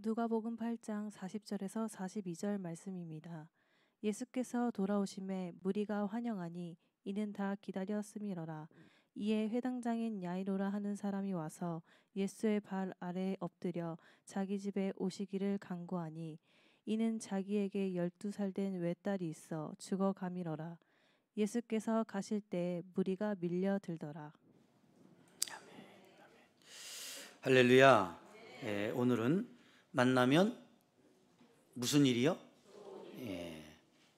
누가복음 8장 40절에서 42절 말씀입니다. 예수께서 돌아오심에 무리가 환영하니 이는 다 기다렸음이러라. 이에 회당장인 야이로라 하는 사람이 와서 예수의 발 아래에 엎드려 자기 집에 오시기를 간구하니 이는 자기에게 12살 된 외딸이 있어 죽어가미러라. 예수께서 가실 때 무리가 밀려들더라. 할렐루야. 오늘은 만나면 무슨 일이요?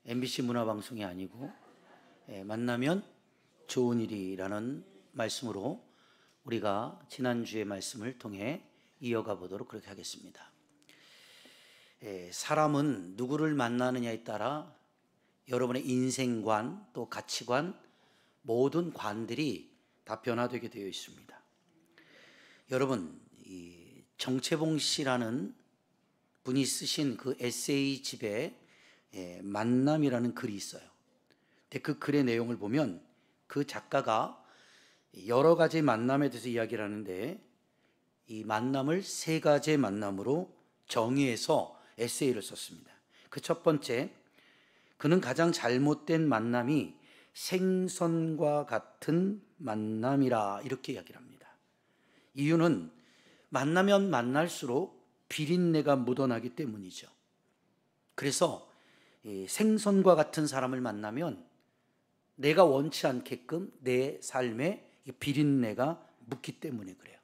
MBC 문화방송이 아니고 만나면 좋은 일이라는 말씀으로 우리가 지난주의 말씀을 통해 이어가 보도록 그렇게 하겠습니다. 사람은 누구를 만나느냐에 따라 여러분의 인생관 또 가치관 모든 관들이 다 변화되게 되어 있습니다. 여러분, 이 정채봉 씨라는 분이 쓰신 그 에세이집에 만남이라는 글이 있어요. 근데 그 글의 내용을 보면 그 작가가 여러 가지 만남에 대해서 이야기를 하는데 이 만남을 세 가지의 만남으로 정의해서 에세이를 썼습니다. 그 첫 번째, 그는 가장 잘못된 만남이 생선과 같은 만남이라 이렇게 이야기를 합니다. 이유는 만나면 만날수록 비린내가 묻어나기 때문이죠. 그래서 생선과 같은 사람을 만나면 내가 원치 않게끔 내 삶에 비린내가 묻기 때문에 그래요.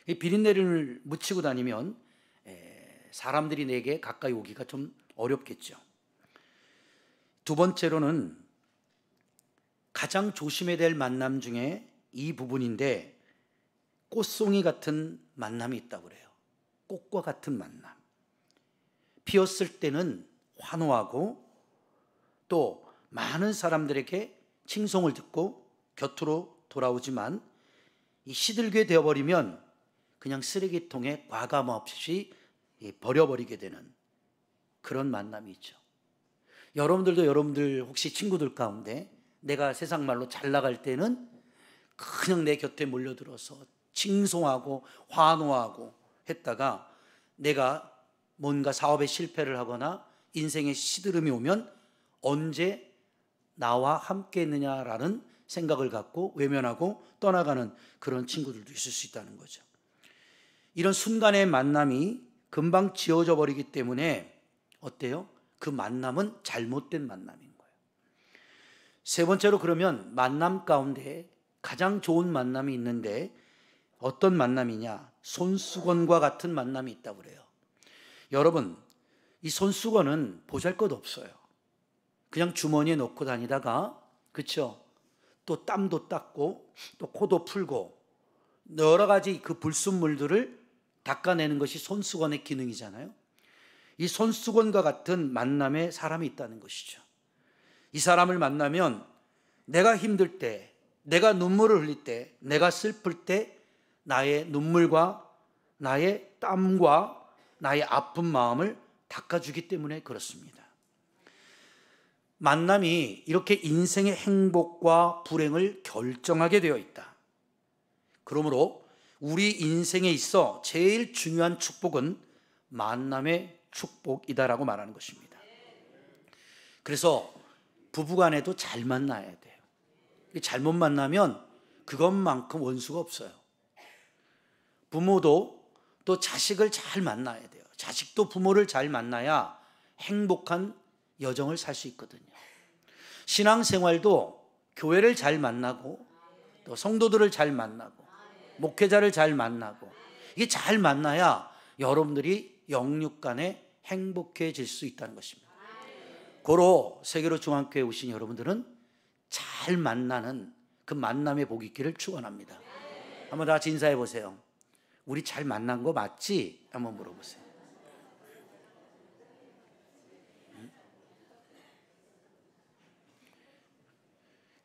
이 비린내를 묻히고 다니면 사람들이 내게 가까이 오기가 좀 어렵겠죠. 두 번째로는 가장 조심해야 될 만남 중에 이 부분인데 꽃송이 같은 만남이 있다고 그래요. 꽃과 같은 만남. 피었을 때는 환호하고 또 많은 사람들에게 칭송을 듣고 곁으로 돌아오지만 이 시들게 되어버리면 그냥 쓰레기통에 과감 없이 버려버리게 되는 그런 만남이 있죠. 여러분들도 여러분들 혹시 친구들 가운데 내가 세상 말로 잘 나갈 때는 그냥 내 곁에 몰려들어서 칭송하고 환호하고 했다가 내가 뭔가 사업에 실패를 하거나 인생에 시드름이 오면 언제 나와 함께 했느냐라는 생각을 갖고 외면하고 떠나가는 그런 친구들도 있을 수 있다는 거죠. 이런 순간의 만남이 금방 지워져 버리기 때문에 어때요? 그 만남은 잘못된 만남인 거예요. 세 번째로 그러면 만남 가운데 가장 좋은 만남이 있는데 어떤 만남이냐? 손수건과 같은 만남이 있다고 그래요. 여러분, 이 손수건은 보잘것없어요. 그냥 주머니에 넣고 다니다가 그렇죠? 또 땀도 닦고 또 코도 풀고 여러 가지 그 불순물들을 닦아내는 것이 손수건의 기능이잖아요. 이 손수건과 같은 만남에 사람이 있다는 것이죠. 이 사람을 만나면 내가 힘들 때, 내가 눈물을 흘릴 때, 내가 슬플 때 나의 눈물과 나의 땀과 나의 아픈 마음을 닦아주기 때문에 그렇습니다. 만남이 이렇게 인생의 행복과 불행을 결정하게 되어 있다. 그러므로 우리 인생에 있어 제일 중요한 축복은 만남의 축복이다라고 말하는 것입니다. 그래서 부부간에도 잘 만나야 돼요. 잘못 만나면 그것만큼 원수가 없어요. 부모도 또 자식을 잘 만나야 돼요. 자식도 부모를 잘 만나야 행복한 여정을 살 수 있거든요. 신앙생활도 교회를 잘 만나고 또 성도들을 잘 만나고 목회자를 잘 만나고 이게 잘 만나야 여러분들이 영육간에 행복해질 수 있다는 것입니다. 고로 세계로 중앙교회에 오신 여러분들은 잘 만나는 그 만남의 복이 있기를 축원합니다. 한번 다 같이 인사해 보세요. 우리 잘 만난 거 맞지? 한번 물어보세요.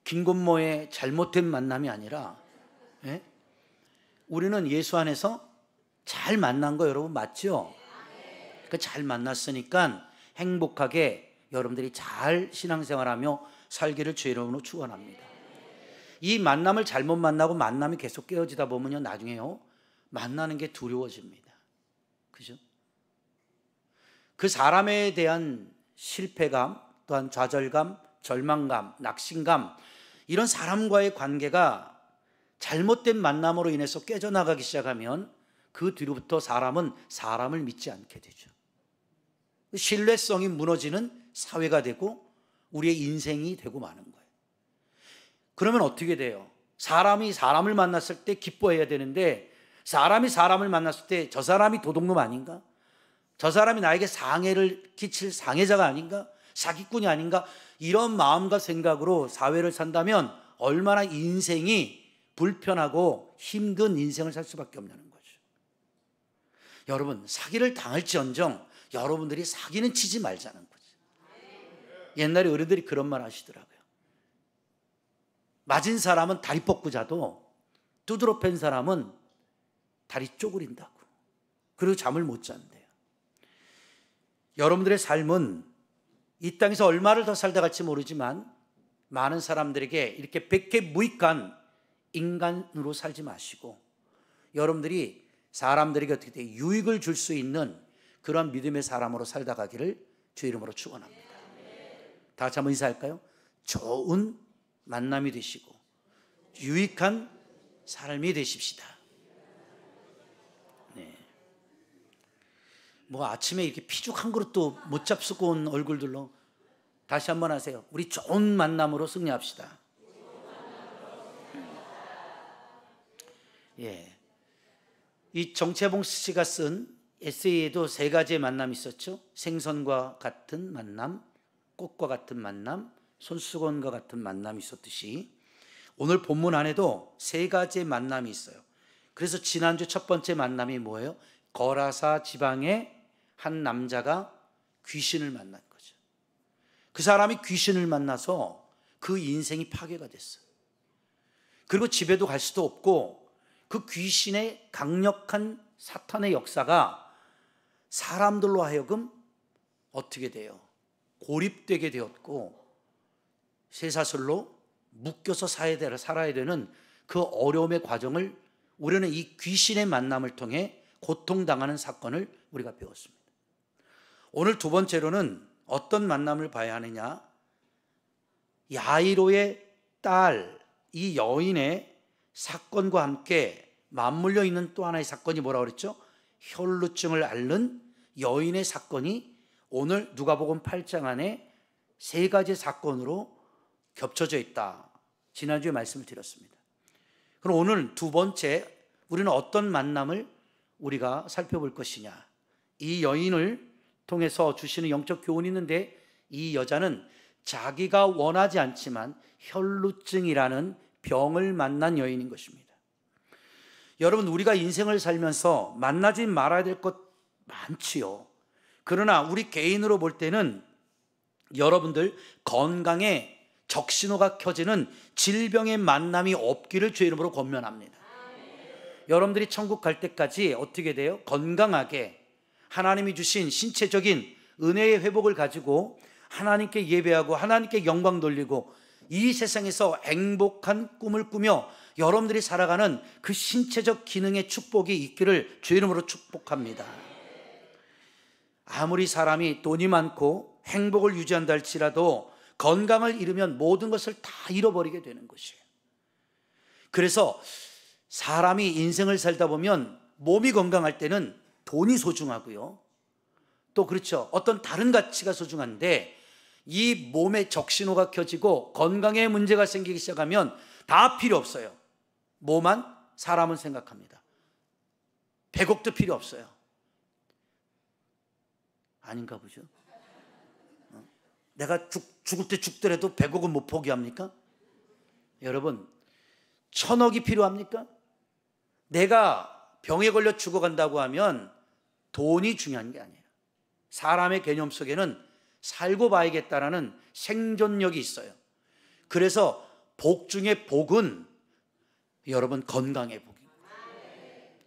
김건모의 잘못된 만남이 아니라 우리는 예수 안에서 잘 만난 거 여러분 맞죠? 그 잘 만났으니까 행복하게 여러분들이 잘 신앙생활하며 살기를 주의 이름으로 축원합니다. 이 만남을 잘못 만나고 만남이 계속 깨어지다 보면요 나중에요 만나는 게 두려워집니다. 그죠? 그 사람에 대한 실패감, 또한 좌절감, 절망감, 낙심감, 이런 사람과의 관계가 잘못된 만남으로 인해서 깨져나가기 시작하면 그 뒤로부터 사람은 사람을 믿지 않게 되죠. 신뢰성이 무너지는 사회가 되고 우리의 인생이 되고 마는 거예요. 그러면 어떻게 돼요? 사람이 사람을 만났을 때 기뻐해야 되는데, 사람이 사람을 만났을 때 저 사람이 도둑놈 아닌가? 저 사람이 나에게 상해를 끼칠 상해자가 아닌가? 사기꾼이 아닌가? 이런 마음과 생각으로 사회를 산다면 얼마나 인생이 불편하고 힘든 인생을 살 수밖에 없는 거죠. 여러분, 사기를 당할지언정 여러분들이 사기는 치지 말자는 거죠. 옛날에 어른들이 그런 말 하시더라고요. 맞은 사람은 다리 뻗고 자도 두드러 팬 사람은 다리 쪼그린다고. 그리고 잠을 못 잔대요. 여러분들의 삶은 이 땅에서 얼마를 더 살다 갈지 모르지만 많은 사람들에게 이렇게 백해무익한 인간으로 살지 마시고, 여러분들이 사람들에게 어떻게 돼 유익을 줄 수 있는 그런 믿음의 사람으로 살다 가기를 주 이름으로 축원합니다. 다 같이 한번 인사할까요? 좋은 만남이 되시고 유익한 삶이 되십시다. 네. 뭐 아침에 이렇게 피죽 한 그릇도 못 잡수고 온 얼굴들로 다시 한번 하세요. 우리 좋은 만남으로 승리합시다. 예. 이 정채봉 씨가 쓴 에세이에도 세 가지의 만남이 있었죠. 생선과 같은 만남, 꽃과 같은 만남, 손수건과 같은 만남이 있었듯이 오늘 본문 안에도 세 가지의 만남이 있어요. 그래서 지난주 첫 번째 만남이 뭐예요? 거라사 지방의 한 남자가 귀신을 만난 거죠. 그 사람이 귀신을 만나서 그 인생이 파괴가 됐어요. 그리고 집에도 갈 수도 없고, 그 귀신의 강력한 사탄의 역사가 사람들로 하여금 어떻게 돼요? 고립되게 되었고 쇠사슬로 묶여서 살아야 되는 그 어려움의 과정을 우리는 이 귀신의 만남을 통해 고통당하는 사건을 우리가 배웠습니다. 오늘 두 번째로는 어떤 만남을 봐야 하느냐? 야이로의 딸, 이 여인의 사건과 함께 맞물려 있는 또 하나의 사건이 뭐라고 그랬죠? 혈루증을 앓는 여인의 사건이 오늘 누가복음 8장 안에 세 가지 사건으로 겹쳐져 있다. 지난주에 말씀을 드렸습니다. 그럼 오늘 두 번째, 우리는 어떤 만남을 우리가 살펴볼 것이냐? 이 여인을 통해서 주시는 영적 교훈이 있는데, 이 여자는 자기가 원하지 않지만 혈루증이라는 병을 만난 여인인 것입니다. 여러분, 우리가 인생을 살면서 만나지 말아야 될 것 많지요. 그러나 우리 개인으로 볼 때는 여러분들 건강에 적신호가 켜지는 질병의 만남이 없기를 주의 이름으로 권면합니다. 여러분들이 천국 갈 때까지 어떻게 돼요? 건강하게 하나님이 주신 신체적인 은혜의 회복을 가지고 하나님께 예배하고 하나님께 영광 돌리고 이 세상에서 행복한 꿈을 꾸며 여러분들이 살아가는 그 신체적 기능의 축복이 있기를 주의 이름으로 축복합니다. 아무리 사람이 돈이 많고 행복을 유지한다 할지라도 건강을 잃으면 모든 것을 다 잃어버리게 되는 것이에요. 그래서 사람이 인생을 살다 보면 몸이 건강할 때는 돈이 소중하고요, 또 그렇죠, 어떤 다른 가치가 소중한데 이 몸에 적신호가 켜지고 건강에 문제가 생기기 시작하면 다 필요 없어요. 뭐만? 사람은 생각합니다. 100억도 필요 없어요. 아닌가 보죠. 내가 죽을 때 죽더라도 100억은 못 포기합니까? 여러분, 1000억이 필요합니까? 내가 병에 걸려 죽어간다고 하면 돈이 중요한 게 아니에요. 사람의 개념 속에는 살고 봐야겠다라는 생존력이 있어요. 그래서 복 중에 복은 여러분 건강의 복입니다.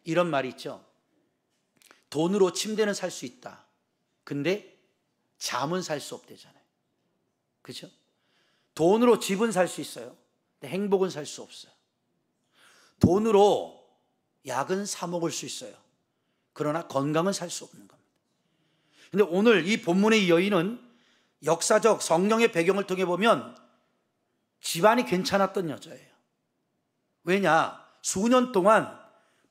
이런 말이 있죠. 돈으로 침대는 살 수 있다. 근데 잠은 살 수 없대잖아요. 그렇죠? 돈으로 집은 살 수 있어요. 근데 행복은 살 수 없어요. 돈으로 약은 사 먹을 수 있어요. 그러나 건강은 살 수 없는 겁니다. 근데 오늘 이 본문의 이 여인은 역사적 성경의 배경을 통해 보면 집안이 괜찮았던 여자예요. 왜냐? 수년 동안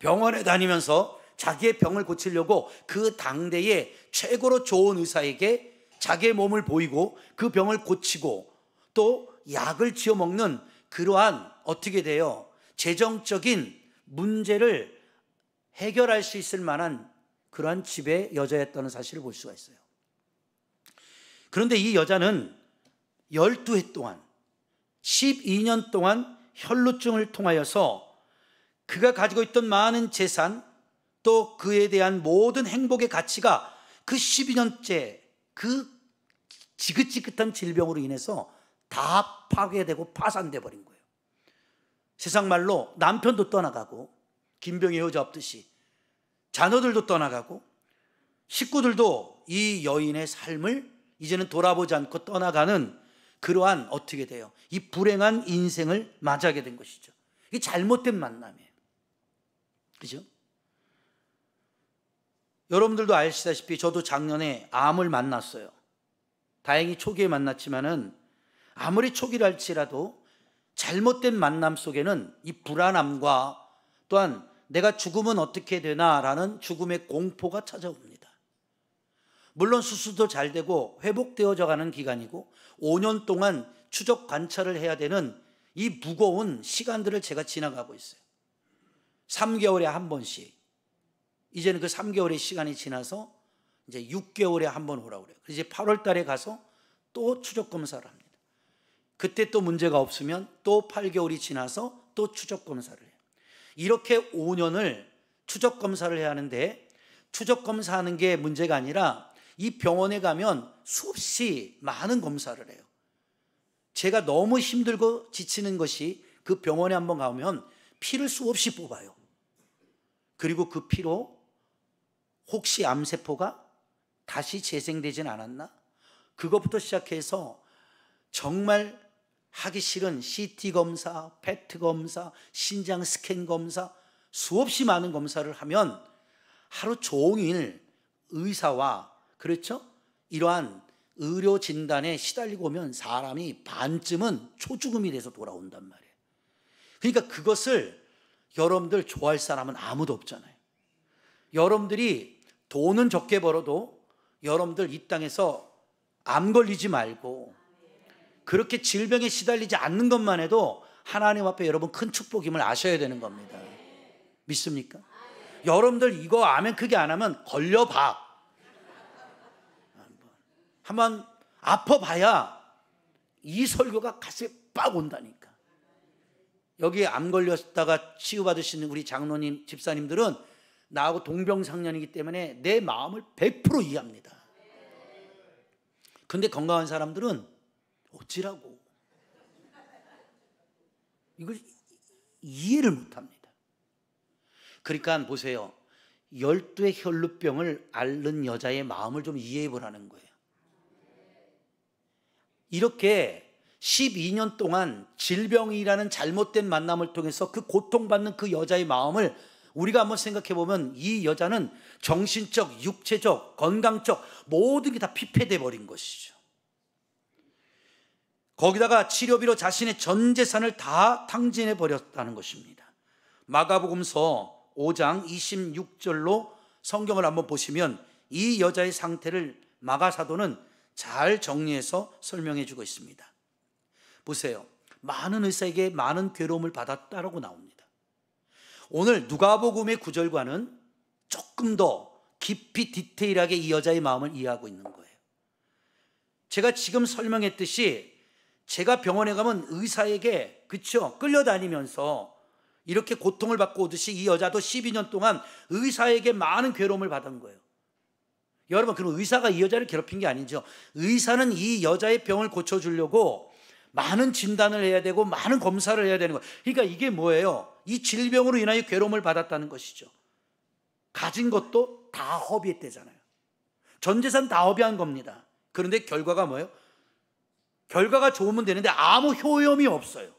병원에 다니면서 자기의 병을 고치려고 그 당대의 최고로 좋은 의사에게 자기의 몸을 보이고 그 병을 고치고 또 약을 지어 먹는 그러한 어떻게 돼요? 재정적인 문제를 해결할 수 있을 만한 그러한 집의 여자였다는 사실을 볼 수가 있어요. 그런데 이 여자는 12해 동안 12년 동안 혈루증을 통하여서 그가 가지고 있던 많은 재산 또 그에 대한 모든 행복의 가치가 그 12년째 그 지긋지긋한 질병으로 인해서 다 파괴되고 파산돼 버린 거예요. 세상 말로 남편도 떠나가고 김병희 여자 없듯이 자녀들도 떠나가고 식구들도 이 여인의 삶을 이제는 돌아보지 않고 떠나가는 그러한 어떻게 돼요? 이 불행한 인생을 맞이하게 된 것이죠. 이게 잘못된 만남이에요. 그죠? 여러분들도 아시다시피 저도 작년에 암을 만났어요. 다행히 초기에 만났지만은 아무리 초기라 할지라도 잘못된 만남 속에는 이 불안함과 또한 내가 죽으면 어떻게 되나라는 죽음의 공포가 찾아옵니다. 물론 수술도 잘 되고 회복되어져 가는 기간이고 5년 동안 추적 관찰을 해야 되는 이 무거운 시간들을 제가 지나가고 있어요. 3개월에 한 번씩. 이제는 그 3개월의 시간이 지나서 이제 6개월에 한 번 오라고 그래요. 그래서 이제 8월 달에 가서 또 추적 검사를 합니다. 그때 또 문제가 없으면 또 8개월이 지나서 또 추적 검사를 해요. 이렇게 5년을 추적 검사를 해야 하는데 추적 검사하는 게 문제가 아니라 이 병원에 가면 수없이 많은 검사를 해요. 제가 너무 힘들고 지치는 것이 그 병원에 한번 가면 피를 수없이 뽑아요. 그리고 그 피로 혹시 암세포가 다시 재생되진 않았나? 그것부터 시작해서 정말 하기 싫은 CT 검사, PET 검사, 신장 스캔 검사 수없이 많은 검사를 하면 하루 종일 의사와 그렇죠? 이러한 의료 진단에 시달리고 오면 사람이 반쯤은 초죽음이 돼서 돌아온단 말이에요. 그러니까 그것을 여러분들 좋아할 사람은 아무도 없잖아요. 여러분들이 돈은 적게 벌어도 여러분들 이 땅에서 암 걸리지 말고 그렇게 질병에 시달리지 않는 것만 해도 하나님 앞에 여러분 큰 축복임을 아셔야 되는 겁니다. 믿습니까? 여러분들 이거 아멘 크게 안 하면 걸려봐. 한번 아파봐야 이 설교가 가슴에 빡 온다니까. 여기 암 걸렸다가 치유받으시는 우리 장로님, 집사님들은 나하고 동병상련이기 때문에 내 마음을 100% 이해합니다. 근데 건강한 사람들은 어찌라고 이걸 이해를 못합니다. 그러니까 보세요. 12의 혈루병을 앓는 여자의 마음을 좀 이해해 보라는 거예요. 이렇게 12년 동안 질병이라는 잘못된 만남을 통해서 그 고통받는 그 여자의 마음을 우리가 한번 생각해 보면 이 여자는 정신적, 육체적, 건강적 모든 게 다 피폐돼 버린 것이죠. 거기다가 치료비로 자신의 전 재산을 다 탕진해 버렸다는 것입니다. 마가복음서 5장 26절로 성경을 한번 보시면 이 여자의 상태를 마가사도는 잘 정리해서 설명해 주고 있습니다. 보세요. 많은 의사에게 많은 괴로움을 받았다라고 나옵니다. 오늘 누가복음의 구절과는 조금 더 깊이 디테일하게 이 여자의 마음을 이해하고 있는 거예요. 제가 지금 설명했듯이 제가 병원에 가면 의사에게 그쵸 끌려다니면서 이렇게 고통을 받고 오듯이 이 여자도 12년 동안 의사에게 많은 괴로움을 받은 거예요. 여러분, 그럼 의사가 이 여자를 괴롭힌 게 아니죠. 의사는 이 여자의 병을 고쳐주려고 많은 진단을 해야 되고 많은 검사를 해야 되는 거예요. 그러니까 이게 뭐예요? 이 질병으로 인하여 괴로움을 받았다는 것이죠. 가진 것도 다 허비했대잖아요. 전 재산 다 허비한 겁니다. 그런데 결과가 뭐예요? 결과가 좋으면 되는데 아무 효험이 없어요.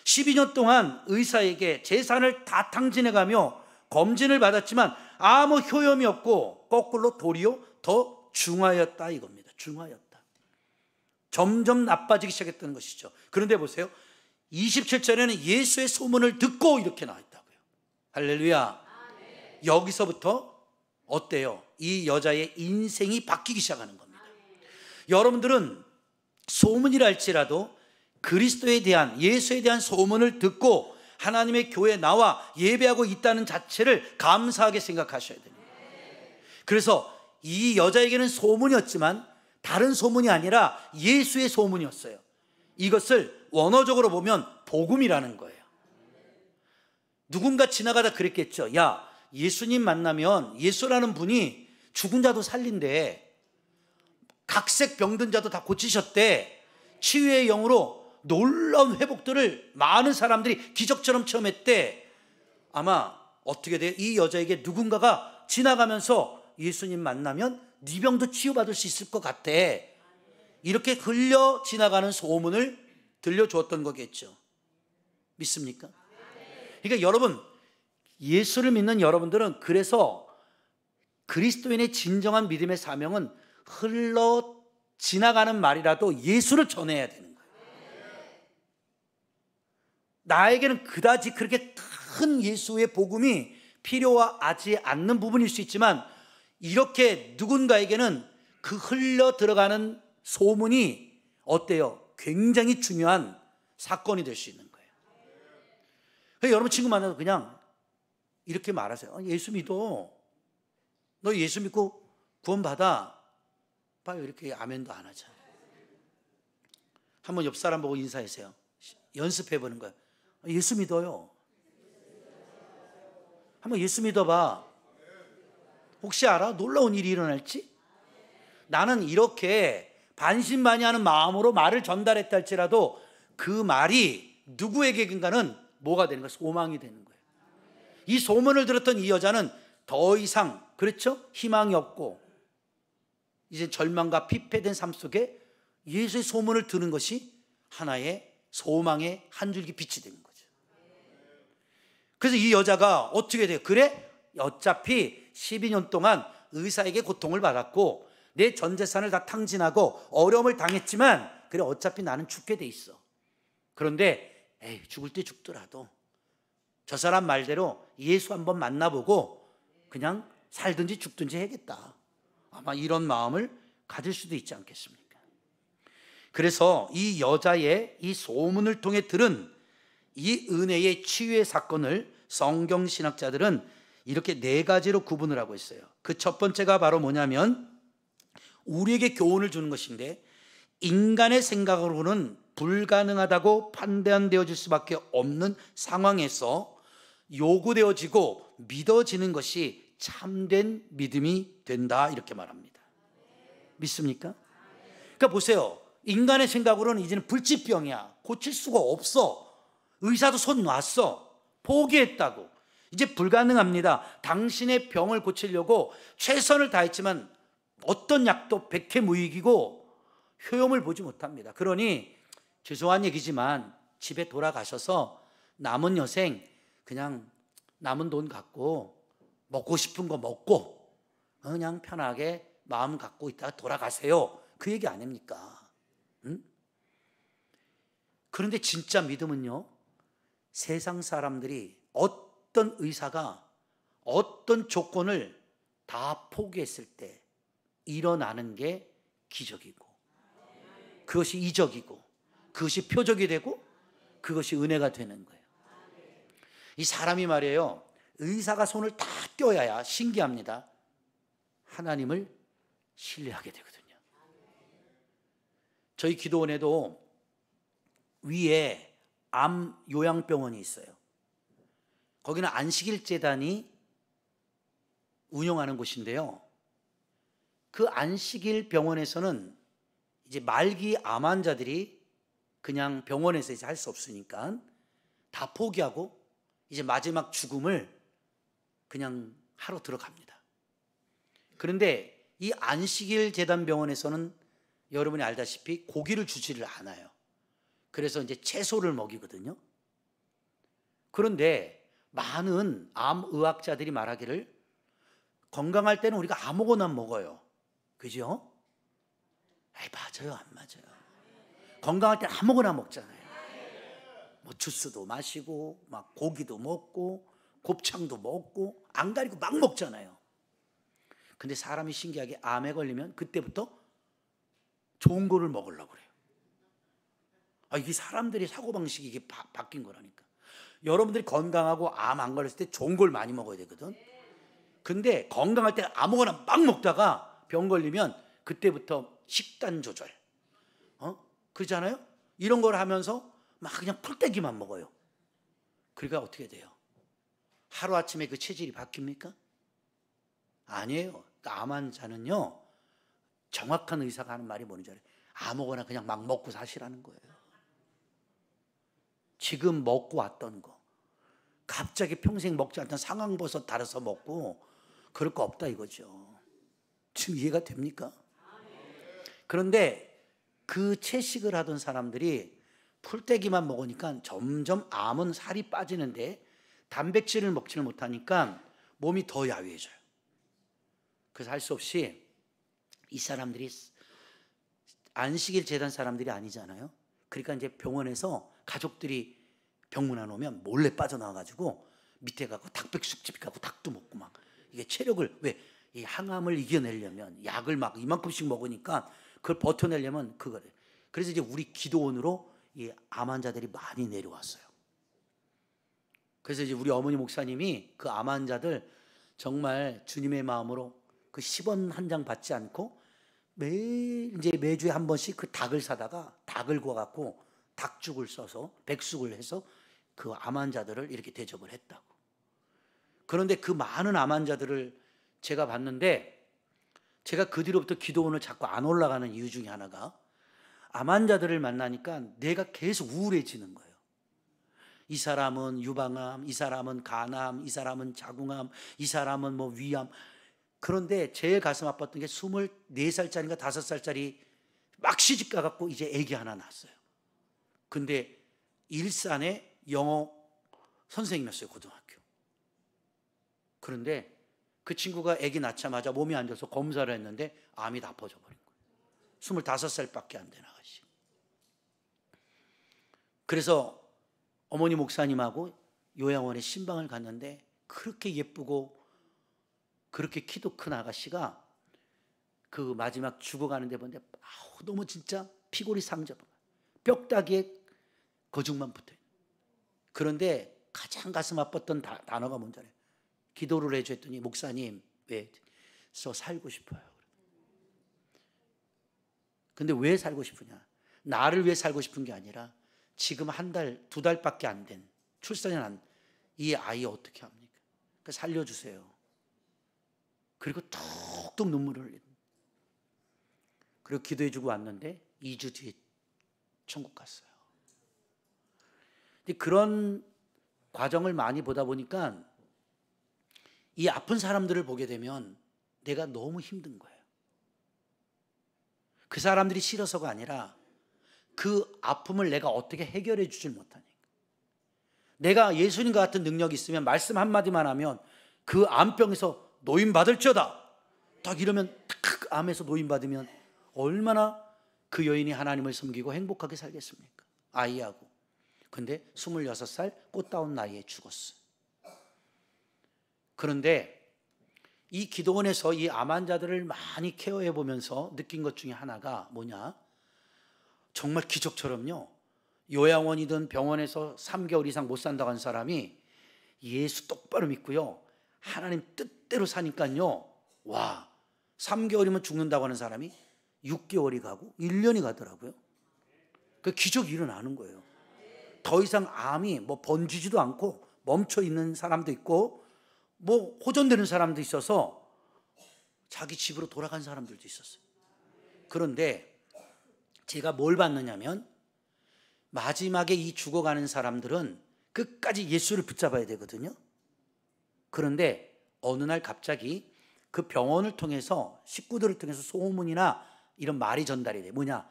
12년 동안 의사에게 재산을 다 탕진해가며 검진을 받았지만 아무 효험이 없고 거꾸로 도리어 더 중하였다 이겁니다. 중하였다. 점점 나빠지기 시작했다는 것이죠. 그런데 보세요. 27절에는 예수의 소문을 듣고 이렇게 나와 있다고요. 할렐루야. 여기서부터 어때요? 이 여자의 인생이 바뀌기 시작하는 겁니다. 여러분들은 소문이라 할지라도 그리스도에 대한, 예수에 대한 소문을 듣고 하나님의 교회에 나와 예배하고 있다는 자체를 감사하게 생각하셔야 됩니다. 그래서 이 여자에게는 소문이었지만 다른 소문이 아니라 예수의 소문이었어요. 이것을 원어적으로 보면 복음이라는 거예요. 누군가 지나가다 그랬겠죠. 야, 예수님 만나면 예수라는 분이 죽은 자도 살린대. 각색 병든 자도 다 고치셨대. 치유의 영으로 놀라운 회복들을 많은 사람들이 기적처럼 체험했대. 아마 어떻게 돼요? 이 여자에게 누군가가 지나가면서 예수님 만나면 네 병도 치유받을 수 있을 것 같아. 이렇게 흘려 지나가는 소문을 들려주었던 거겠죠. 믿습니까? 그러니까 여러분, 예수를 믿는 여러분들은 그래서 그리스도인의 진정한 믿음의 사명은 흘러 지나가는 말이라도 예수를 전해야 되는 거예요. 나에게는 그다지 그렇게 큰 예수의 복음이 필요하지 않는 부분일 수 있지만 이렇게 누군가에게는 그 흘러 들어가는 소문이 어때요? 굉장히 중요한 사건이 될 수 있는 거예요. 그러니까 여러분 친구 만나서 그냥 이렇게 말하세요. 예수 믿어. 너 예수 믿고 구원받아. 봐요. 이렇게 아멘도 안 하잖아요. 한번 옆 사람 보고 인사하세요. 연습해보는 거예요. 예수 믿어요. 한번 예수 믿어봐. 혹시 알아? 놀라운 일이 일어날지? 나는 이렇게 반신반의하는 마음으로 말을 전달했다 할지라도 그 말이 누구에게인가는 뭐가 되는 거예요? 소망이 되는 거예요. 이 소문을 들었던 이 여자는 더 이상, 그렇죠? 희망이 없고 이제 절망과 피폐된 삶 속에 예수의 소문을 들은 것이 하나의 소망의 한 줄기 빛이 된 거죠. 그래서 이 여자가 어떻게 돼요? 그래? 어차피 12년 동안 의사에게 고통을 받았고 내 전 재산을 다 탕진하고 어려움을 당했지만 그래 어차피 나는 죽게 돼 있어. 그런데 에이, 죽을 때 죽더라도 저 사람 말대로 예수 한번 만나보고 그냥 살든지 죽든지 해야겠다. 아마 이런 마음을 가질 수도 있지 않겠습니까? 그래서 이 여자의 이 소문을 통해 들은 이 은혜의 치유의 사건을 성경신학자들은 이렇게 네 가지로 구분을 하고 있어요. 그 첫 번째가 바로 뭐냐면 우리에게 교훈을 주는 것인데 인간의 생각으로는 불가능하다고 판단되어질 수밖에 없는 상황에서 요구되어지고 믿어지는 것이 참된 믿음이 된다 이렇게 말합니다. 믿습니까? 그러니까 보세요. 인간의 생각으로는 이제는 불치병이야. 고칠 수가 없어. 의사도 손 놨어. 포기했다고. 이제 불가능합니다. 당신의 병을 고치려고 최선을 다했지만 어떤 약도 백해무익이고 효용을 보지 못합니다. 그러니 죄송한 얘기지만 집에 돌아가셔서 남은 여생 그냥 남은 돈 갖고 먹고 싶은 거 먹고 그냥 편하게 마음 갖고 있다가 돌아가세요. 그 얘기 아닙니까? 응? 그런데 진짜 믿음은요, 세상 사람들이 어떤 의사가 어떤 조건을 다 포기했을 때 일어나는 게 기적이고 그것이 이적이고 그것이 표적이 되고 그것이 은혜가 되는 거예요. 이 사람이 말이에요, 의사가 손을 다 떼어야 신기합니다. 하나님을 신뢰하게 되거든요. 저희 기도원에도 위에 암 요양병원이 있어요. 거기는 안식일 재단이 운영하는 곳인데요. 그 안식일 병원에서는 이제 말기 암 환자들이 그냥 병원에서 이제 할 수 없으니까 다 포기하고 이제 마지막 죽음을 그냥 하러 들어갑니다. 그런데 이 안식일 재단 병원에서는 여러분이 알다시피 고기를 주지를 않아요. 그래서 이제 채소를 먹이거든요. 그런데 많은 암 의학자들이 말하기를 건강할 때는 우리가 아무거나 먹어요. 그죠? 아이, 맞아요, 안 맞아요? 건강할 때 아무거나 먹잖아요. 뭐 주스도 마시고 막 고기도 먹고 곱창도 먹고 안 가리고 막 먹잖아요. 근데 사람이 신기하게 암에 걸리면 그때부터 좋은 거를 먹으려고 그래요. 이게 사람들이 사고방식이 이게 바뀐 거라니까. 여러분들이 건강하고 암 안 걸렸을 때 좋은 걸 많이 먹어야 되거든. 근데 건강할 때 아무거나 막 먹다가 병 걸리면 그때부터 식단 조절, 그러잖아요. 이런 걸 하면서 막 그냥 풀떼기만 먹어요. 그러니까 어떻게 돼요? 하루아침에 그 체질이 바뀝니까? 아니에요. 그러니까 암 환자는요, 정확한 의사가 하는 말이 뭔지 알아요? 아무거나 그냥 막 먹고 사시라는 거예요. 지금 먹고 왔던 거, 갑자기 평생 먹지 않던 상황버섯 달아서 먹고 그럴 거 없다 이거죠. 지금 이해가 됩니까? 그런데 그 채식을 하던 사람들이 풀떼기만 먹으니까 점점 암은 살이 빠지는데 단백질을 먹지를 못하니까 몸이 더 야위해져요. 그래서 할 수 없이 이 사람들이 안식일 재단 사람들이 아니잖아요. 그러니까 이제 병원에서 가족들이 병문안 오면 몰래 빠져나와가지고 밑에 가고 닭백숙집 가고 닭도 먹고 막 이게 체력을 왜 이 항암을 이겨내려면 약을 막 이만큼씩 먹으니까 그걸 버텨내려면 그거래. 그래서 이제 우리 기도원으로 이 암 환자들이 많이 내려왔어요. 그래서 이제 우리 어머니 목사님이 그 암 환자들 정말 주님의 마음으로 그 10원 한 장 받지 않고 매주에 한 번씩 그 닭을 사다가 닭을 구워갖고 닭죽을 써서 백숙을 해서 그 암 환자들을 이렇게 대접을 했다고. 그런데 그 많은 암 환자들을 제가 봤는데 제가 그 뒤로부터 기도원을 자꾸 안 올라가는 이유 중에 하나가 암 환자들을 만나니까 내가 계속 우울해지는 거예요. 이 사람은 유방암, 이 사람은 간암, 이 사람은 자궁암, 이 사람은 뭐 위암. 그런데 제일 가슴 아팠던 게 24살짜리인가 5살짜리 막 시집 가갖고 이제 아기 하나 낳았어요. 근데 일산에 영어 선생님이었어요, 고등학교. 그런데 그 친구가 아기 낳자마자 몸이 안 좋아서 검사를 했는데 암이 다 퍼져버린 거예요. 25살밖에 안 된 아가씨. 그래서 어머니 목사님하고 요양원에 신방을 갔는데 그렇게 예쁘고 그렇게 키도 큰 아가씨가 그 마지막 죽어가는데 보는데 너무 진짜 피골이 상접, 뼈다귀에 거죽만 붙어요. 그런데 가장 가슴 아팠던 단어가 뭔지 알아요? 기도를 해줘 했더니 목사님 왜? 저 살고 싶어요. 근데 왜 살고 싶으냐? 나를 위해 살고 싶은 게 아니라 지금 한 달, 2달밖에 안 된 출산이 난 이 아이 어떻게 합니까? 그러니까 살려주세요. 그리고 툭툭 눈물을 흘리는. 그리고 기도해주고 왔는데 2주 뒤에 천국 갔어요. 근데 그런 과정을 많이 보다 보니까 이 아픈 사람들을 보게 되면 내가 너무 힘든 거예요. 그 사람들이 싫어서가 아니라 그 아픔을 내가 어떻게 해결해 주질 못하니까. 내가 예수님과 같은 능력이 있으면 말씀 한마디만 하면 그 암병에서 노임받을지어다 딱 이러면 탁 암에서 노임받으면 얼마나 그 여인이 하나님을 섬기고 행복하게 살겠습니까? 아이하고. 근데 26살 꽃다운 나이에 죽었어. 그런데 이 기도원에서 이 암 환자들을 많이 케어해 보면서 느낀 것 중에 하나가 뭐냐? 정말 기적처럼요, 요양원이든 병원에서 3개월 이상 못 산다고 한 사람이 예수 똑바로 믿고요, 하나님 뜻대로 사니까요, 와, 3개월이면 죽는다고 하는 사람이 6개월이 가고 1년이 가더라고요. 그 기적이 일어나는 거예요. 더 이상 암이 뭐 번지지도 않고 멈춰 있는 사람도 있고 뭐 호전되는 사람도 있어서 자기 집으로 돌아간 사람들도 있었어요. 그런데 제가 뭘 봤느냐면 마지막에 이 죽어가는 사람들은 끝까지 예수를 붙잡아야 되거든요. 그런데 어느 날 갑자기 그 병원을 통해서 식구들을 통해서 소문이나 이런 말이 전달이 돼. 뭐냐?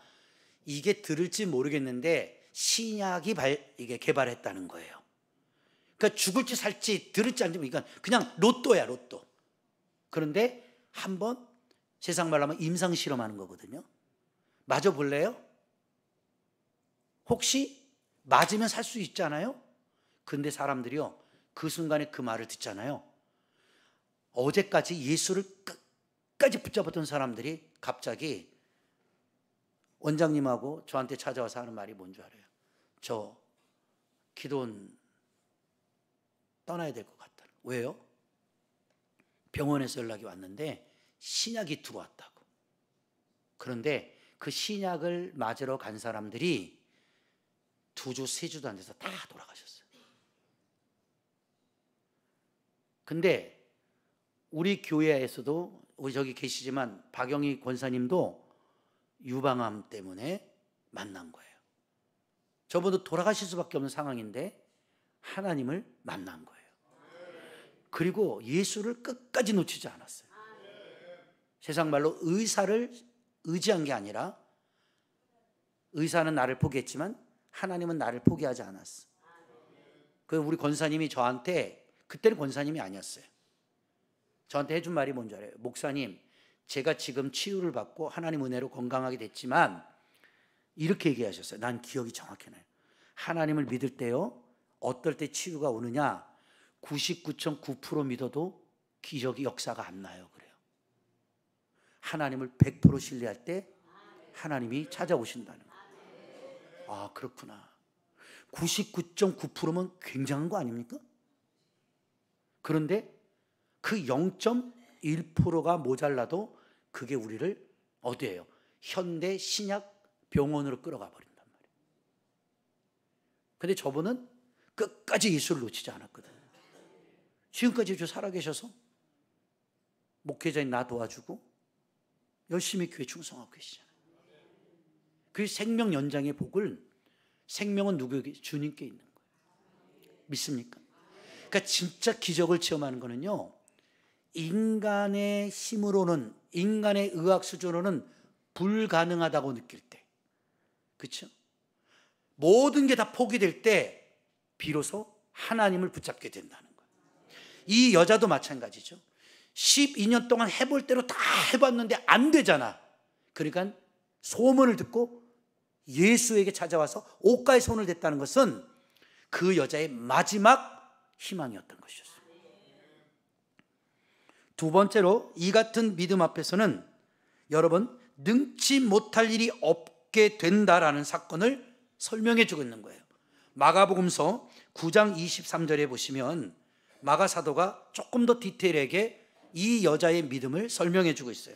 이게 들을지 모르겠는데 신약이 이게 개발했다는 거예요. 그러니까 죽을지 살지 들을지 안 들을지 그냥 로또야, 로또. 그런데 한번 세상 말로 하면 임상 실험하는 거거든요. 맞아 볼래요? 혹시 맞으면 살 수 있잖아요. 근데 사람들이요, 그 순간에 그 말을 듣잖아요. 어제까지 예수를 끝까지 붙잡았던 사람들이 갑자기 원장님하고 저한테 찾아와서 하는 말이 뭔 줄 알아요? 저 기도원 떠나야 될 것 같다. 왜요? 병원에서 연락이 왔는데 신약이 들어왔다고. 그런데 그 신약을 맞으러 간 사람들이 2주, 3주도 안 돼서 다 돌아가셨어요. 근데 우리 교회에서도, 우리 저기 계시지만 박영희 권사님도 유방암 때문에 만난 거예요. 저분도 돌아가실 수밖에 없는 상황인데 하나님을 만난 거예요. 그리고 예수를 끝까지 놓치지 않았어요. 세상 말로 의사를 의지한 게 아니라, 의사는 나를 포기했지만 하나님은 나를 포기하지 않았어. 그 우리 권사님이 저한테, 그때는 권사님이 아니었어요, 저한테 해준 말이 뭔지 알아요? 목사님, 제가 지금 치유를 받고 하나님 은혜로 건강하게 됐지만, 이렇게 얘기하셨어요. 난 기억이 정확해 나요. 하나님을 믿을 때요, 어떨 때 치유가 오느냐, 99.9% 믿어도 기적이 역사가 안 나요. 그래요. 하나님을 100% 신뢰할 때 하나님이 찾아오신다는 거예요. 아, 그렇구나. 99.9%면 굉장한 거 아닙니까? 그런데 그 0.1%가 모자라도 그게 우리를 어디예요? 현대 신약 병원으로 끌어가 버린단 말이에요. 근데 저분은 끝까지 예수를 놓치지 않았거든요. 지금까지 저 살아계셔서 목회자인 나 도와주고 열심히 교회 충성하고 계시잖아요. 그 생명 연장의 복을, 생명은 누구에게? 주님께 있는 거예요. 믿습니까? 그러니까 진짜 기적을 체험하는 거는요, 인간의 힘으로는, 인간의 의학 수준으로는 불가능하다고 느낄 때, 그렇죠? 모든 게 다 포기될 때 비로소 하나님을 붙잡게 된다는 거예요. 이 여자도 마찬가지죠. 12년 동안 해볼 대로 다 해봤는데 안 되잖아. 그러니까 소문을 듣고 예수에게 찾아와서 옷가에 손을 댔다는 것은 그 여자의 마지막 희망이었던 것이었어요. 두 번째로, 이 같은 믿음 앞에서는 여러분, 능치 못할 일이 없게 된다라는 사건을 설명해 주고 있는 거예요. 마가복음서 9장 23절에 보시면 마가 사도가 조금 더 디테일하게 이 여자의 믿음을 설명해 주고 있어요.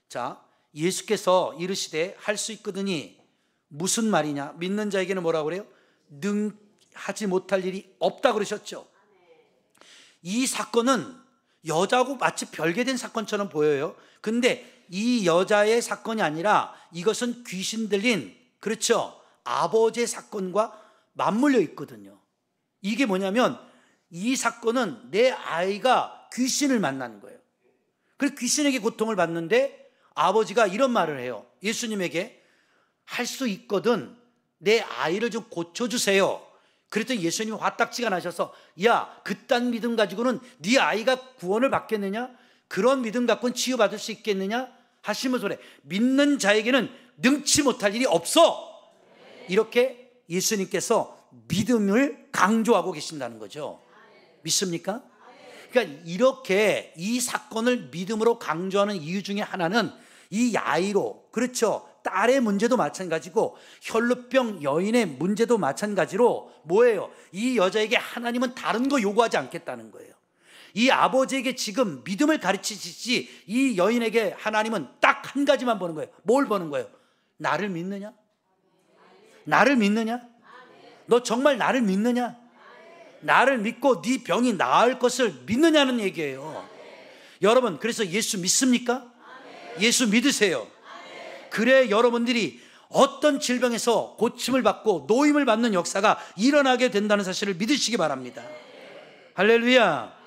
자, 예수께서 이르시되 할 수 있거든이 무슨 말이냐? 믿는 자에게는 뭐라고 그래요? 하지 못할 일이 없다 그러셨죠. 이 사건은 여자하고 마치 별개된 사건처럼 보여요. 근데 이 여자의 사건이 아니라 이것은 귀신 들린, 그렇죠, 아버지의 사건과 맞물려 있거든요. 이게 뭐냐면 이 사건은 내 아이가 귀신을 만나는 거예요. 그래서 귀신에게 고통을 받는데 아버지가 이런 말을 해요. 예수님에게 할 수 있거든 내 아이를 좀 고쳐주세요. 그랬더니 예수님이 화딱지가 나셔서, 야, 그딴 믿음 가지고는 네 아이가 구원을 받겠느냐? 그런 믿음 갖고는 치유받을 수 있겠느냐? 하시면서 그래, 믿는 자에게는 능치 못할 일이 없어. 이렇게 예수님께서 믿음을 강조하고 계신다는 거죠. 믿습니까? 그러니까 이렇게 이 사건을 믿음으로 강조하는 이유 중에 하나는 이 야이로, 그렇죠, 딸의 문제도 마찬가지고 혈루병 여인의 문제도 마찬가지로 뭐예요? 이 여자에게 하나님은 다른 거 요구하지 않겠다는 거예요. 이 아버지에게 지금 믿음을 가르치시지 이 여인에게 하나님은 딱 한 가지만 보는 거예요. 뭘 보는 거예요? 나를 믿느냐? 나를 믿느냐? 너 정말 나를 믿느냐? 나를 믿고 네 병이 나을 것을 믿느냐는 얘기예요. 여러분, 그래서 예수 믿습니까? 예수 믿으세요. 그래 여러분들이 어떤 질병에서 고침을 받고 노임을 받는 역사가 일어나게 된다는 사실을 믿으시기 바랍니다. 할렐루야.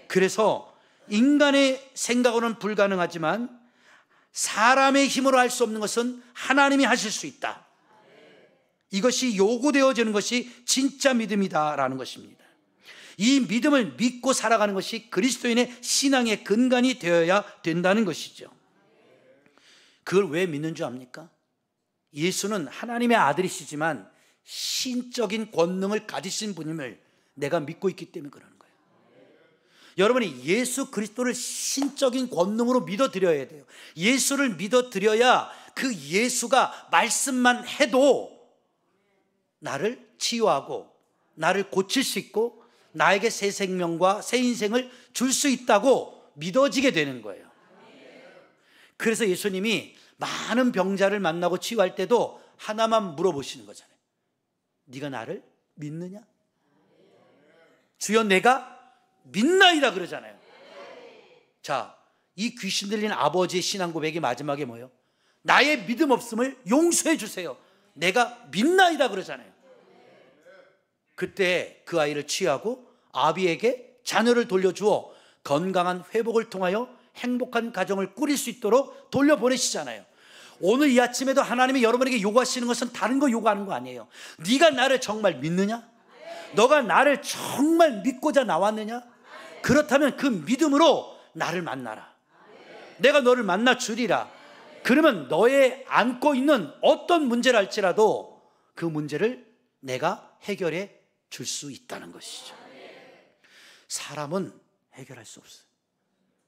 그래서 인간의 생각으로는 불가능하지만 사람의 힘으로 할 수 없는 것은 하나님이 하실 수 있다. 이것이 요구되어지는 것이 진짜 믿음이다라는 것입니다. 이 믿음을 믿고 살아가는 것이 그리스도인의 신앙의 근간이 되어야 된다는 것이죠. 그걸 왜 믿는 줄 압니까? 예수는 하나님의 아들이시지만 신적인 권능을 가지신 분임을 내가 믿고 있기 때문에 그러는 거예요. 여러분이 예수 그리스도를 신적인 권능으로 믿어드려야 돼요. 예수를 믿어드려야 그 예수가 말씀만 해도 나를 치유하고 나를 고칠 수 있고 나에게 새 생명과 새 인생을 줄 수 있다고 믿어지게 되는 거예요. 그래서 예수님이 많은 병자를 만나고 치유할 때도 하나만 물어보시는 거잖아요. 네가 나를 믿느냐? 주여 내가 믿나이다 그러잖아요. 자, 이 귀신 들린 아버지의 신앙 고백이 마지막에 뭐예요? 나의 믿음 없음을 용서해 주세요. 내가 믿나이다 그러잖아요. 그때 그 아이를 취하고 아비에게 자녀를 돌려주어 건강한 회복을 통하여 행복한 가정을 꾸릴 수 있도록 돌려보내시잖아요. 오늘 이 아침에도 하나님이 여러분에게 요구하시는 것은 다른 거 요구하는 거 아니에요. 네가 나를 정말 믿느냐? 너가 나를 정말 믿고자 나왔느냐? 그렇다면 그 믿음으로 나를 만나라. 내가 너를 만나 주리라. 그러면 너의 안고 있는 어떤 문제를 할지라도 그 문제를 내가 해결해 줄 수 있다는 것이죠. 사람은 해결할 수 없어요.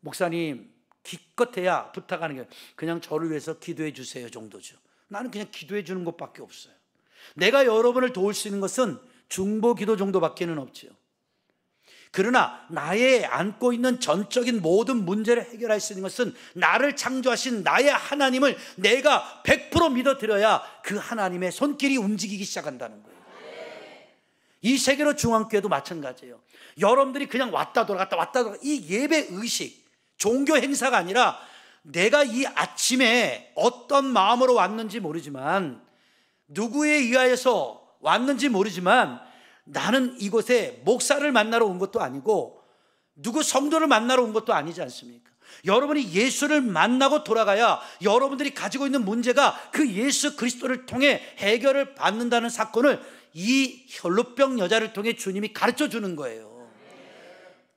목사님 기껏해야 부탁하는 게 그냥 저를 위해서 기도해 주세요 정도죠. 나는 그냥 기도해 주는 것밖에 없어요. 내가 여러분을 도울 수 있는 것은 중보 기도 정도밖에는 없죠. 그러나 나의 안고 있는 전적인 모든 문제를 해결할 수 있는 것은 나를 창조하신 나의 하나님을 내가 100% 믿어드려야 그 하나님의 손길이 움직이기 시작한다는 거예요. 이 세계로 중앙교회도 마찬가지예요. 여러분들이 그냥 왔다 돌아갔다 이 예배 의식, 종교 행사가 아니라 내가 이 아침에 어떤 마음으로 왔는지 모르지만 누구에 의하여서 왔는지 모르지만 나는 이곳에 목사를 만나러 온 것도 아니고 누구 성도를 만나러 온 것도 아니지 않습니까? 여러분이 예수를 만나고 돌아가야 여러분들이 가지고 있는 문제가 그 예수 그리스도를 통해 해결을 받는다는 사건을 이 혈루병 여자를 통해 주님이 가르쳐 주는 거예요.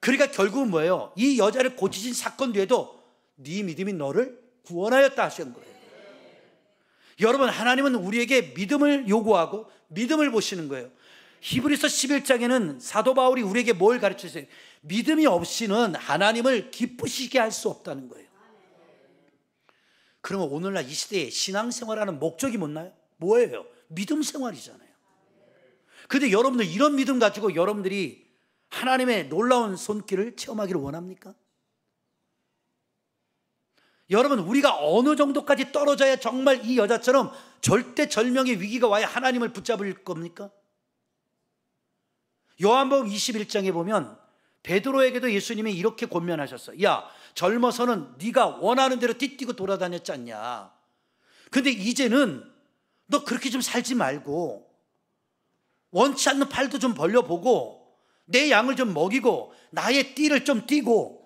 그러니까 결국은 뭐예요? 이 여자를 고치신 사건 뒤에도 네 믿음이 너를 구원하였다 하신 거예요. 여러분, 하나님은 우리에게 믿음을 요구하고 믿음을 보시는 거예요. 히브리서 11장에는 사도 바울이 우리에게 뭘 가르쳐주세요? 믿음이 없이는 하나님을 기쁘시게 할 수 없다는 거예요. 그러면 오늘날 이 시대에 신앙생활하는 목적이 뭐예요? 믿음 생활이잖아요. 근데 여러분들 이런 믿음 가지고 여러분들이 하나님의 놀라운 손길을 체험하기를 원합니까? 여러분, 우리가 어느 정도까지 떨어져야 정말 이 여자처럼 절대절명의 위기가 와야 하나님을 붙잡을 겁니까? 요한복음 21장에 보면 베드로에게도 예수님이 이렇게 권면하셨어요. 야, 젊어서는 네가 원하는 대로 띠뛰고 돌아다녔지 않냐. 근데 이제는 너 그렇게 좀 살지 말고 원치 않는 팔도 좀 벌려보고 내 양을 좀 먹이고 나의 띠를 좀 띠고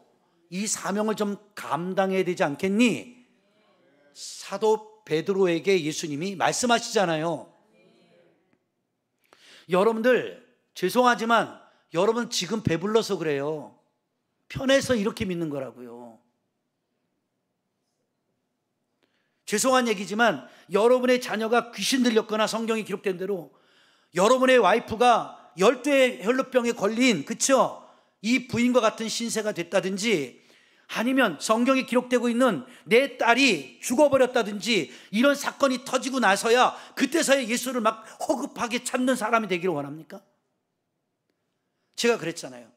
이 사명을 좀 감당해야 되지 않겠니? 사도 베드로에게 예수님이 말씀하시잖아요. 여러분들 죄송하지만 여러분 지금 배불러서 그래요. 편해서 이렇게 믿는 거라고요. 죄송한 얘기지만 여러분의 자녀가 귀신 들렸거나 성경에 기록된 대로 여러분의 와이프가 12의 혈루병에 걸린, 그쵸? 이 부인과 같은 신세가 됐다든지 아니면 성경에 기록되고 있는 내 딸이 죽어버렸다든지 이런 사건이 터지고 나서야 그때서야 예수를 막 허급하게 찾는 사람이 되기를 원합니까? 제가 그랬잖아요.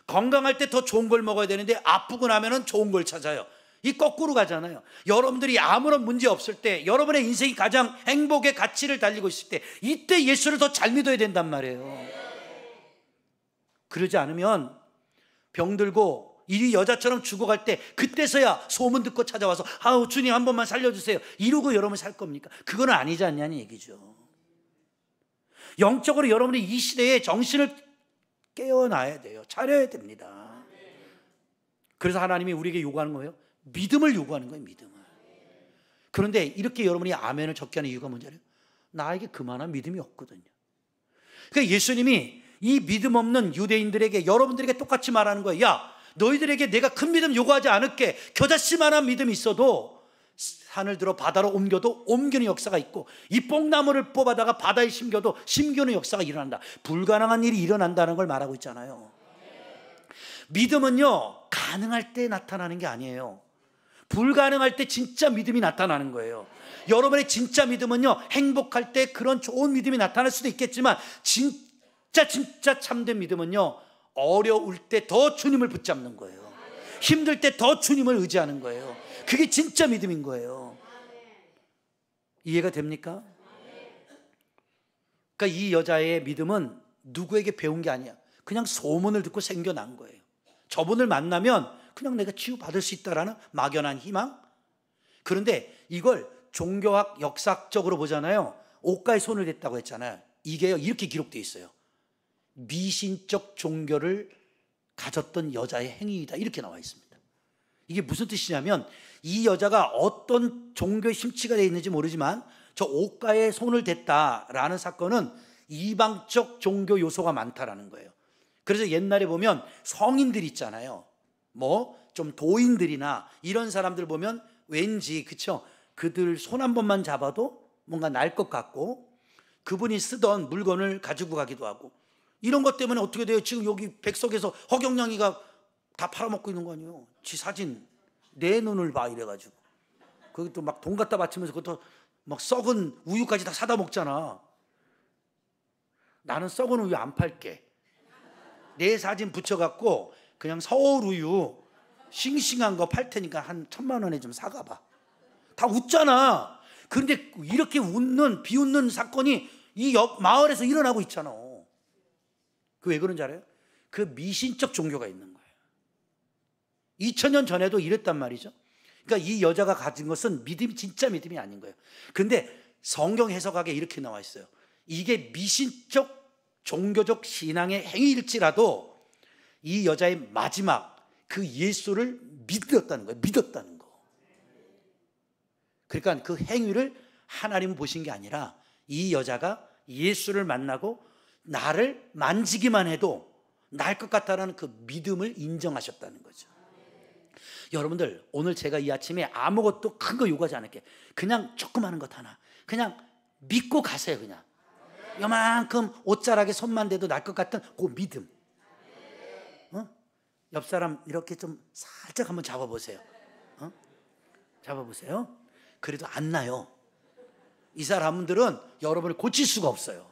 건강할 때 더 좋은 걸 먹어야 되는데 아프고 나면은 좋은 걸 찾아요. 이 거꾸로 가잖아요. 여러분들이 아무런 문제 없을 때, 여러분의 인생이 가장 행복의 가치를 달리고 있을 때, 이때 예수를 더 잘 믿어야 된단 말이에요. 그러지 않으면 병들고 이 여자처럼 죽어갈 때 그때서야 소문 듣고 찾아와서 아우 주님 한 번만 살려주세요 이러고 여러분 살 겁니까? 그건 아니지 않냐는 얘기죠. 영적으로 여러분이 이 시대에 정신을 깨어나야 돼요. 차려야 됩니다. 그래서 하나님이 우리에게 요구하는 거예요. 믿음을 요구하는 거예요. 믿음을. 그런데 이렇게 여러분이 아멘을 적게 하는 이유가 뭔지 알아요? 나에게 그만한 믿음이 없거든요. 그러니까 예수님이 이 믿음 없는 유대인들에게, 여러분들에게 똑같이 말하는 거예요. 야, 너희들에게 내가 큰 믿음 요구하지 않을게. 겨자씨만한 믿음이 있어도 산을 들어 바다로 옮겨도 옮기는 역사가 있고, 이 뽕나무를 뽑아다가 바다에 심겨는 역사가 일어난다. 불가능한 일이 일어난다는 걸 말하고 있잖아요. 믿음은요, 가능할 때 나타나는 게 아니에요. 불가능할 때 진짜 믿음이 나타나는 거예요. 여러분의 진짜 믿음은요, 행복할 때 그런 좋은 믿음이 나타날 수도 있겠지만, 진짜 참된 믿음은요, 어려울 때 더 주님을 붙잡는 거예요. 힘들 때 더 주님을 의지하는 거예요. 그게 진짜 믿음인 거예요. 이해가 됩니까? 그러니까 이 여자의 믿음은 누구에게 배운 게 아니야. 그냥 소문을 듣고 생겨난 거예요. 저분을 만나면 그냥 내가 치유받을 수 있다라는 막연한 희망. 그런데 이걸 종교학 역사적으로 보잖아요. 옷가에 손을 댔다고 했잖아요. 이게 이렇게 기록되어 있어요. 미신적 종교를 가졌던 여자의 행위이다, 이렇게 나와 있습니다. 이게 무슨 뜻이냐면, 이 여자가 어떤 종교에 심취가 되어 있는지 모르지만 저 옷가에 손을 댔다라는 사건은 이방적 종교 요소가 많다라는 거예요. 그래서 옛날에 보면 성인들 있잖아요. 뭐 좀 도인들이나 이런 사람들 보면 왠지, 그쵸, 그들 손 한 번만 잡아도 뭔가 날 것 같고, 그분이 쓰던 물건을 가지고 가기도 하고, 이런 것 때문에 어떻게 돼요? 지금 여기 백석에서 허경영이가 다 팔아먹고 있는 거 아니에요? 지 사진, 내 눈을 봐, 이래가지고. 그것도 막 돈 갖다 바치면서 그것도 막 썩은 우유까지 다 사다 먹잖아. 나는 썩은 우유 안 팔게. 내 사진 붙여갖고 그냥 서울 우유 싱싱한 거 팔 테니까 한 1,000만 원에 좀 사가봐. 다 웃잖아. 그런데 이렇게 비웃는 사건이 이 옆 마을에서 일어나고 있잖아. 그 왜 그런지 알아요? 그 미신적 종교가 있는 거예요. 2000년 전에도 이랬단 말이죠. 그러니까 이 여자가 가진 것은 진짜 믿음이 아닌 거예요. 그런데 성경 해석학에 이렇게 나와 있어요. 이게 미신적 종교적 신앙의 행위일지라도 이 여자의 마지막 그 예수를 믿었다는 거예요. 믿었다는 거. 그러니까 그 행위를 하나님 보신 게 아니라 이 여자가 예수를 만나고 나를 만지기만 해도 날 것 같다라는 그 믿음을 인정하셨다는 거죠. 여러분들, 오늘 제가 이 아침에 아무것도 큰 거 요구하지 않을게. 그냥 조그마한 것 하나, 그냥 믿고 가세요. 그냥 요만큼 옷자락에 손만 대도 날 것 같은 그 믿음. 옆 사람 이렇게 좀 살짝 한번 잡아보세요. 잡아보세요. 그래도 안 나요. 이 사람들은 여러분을 고칠 수가 없어요.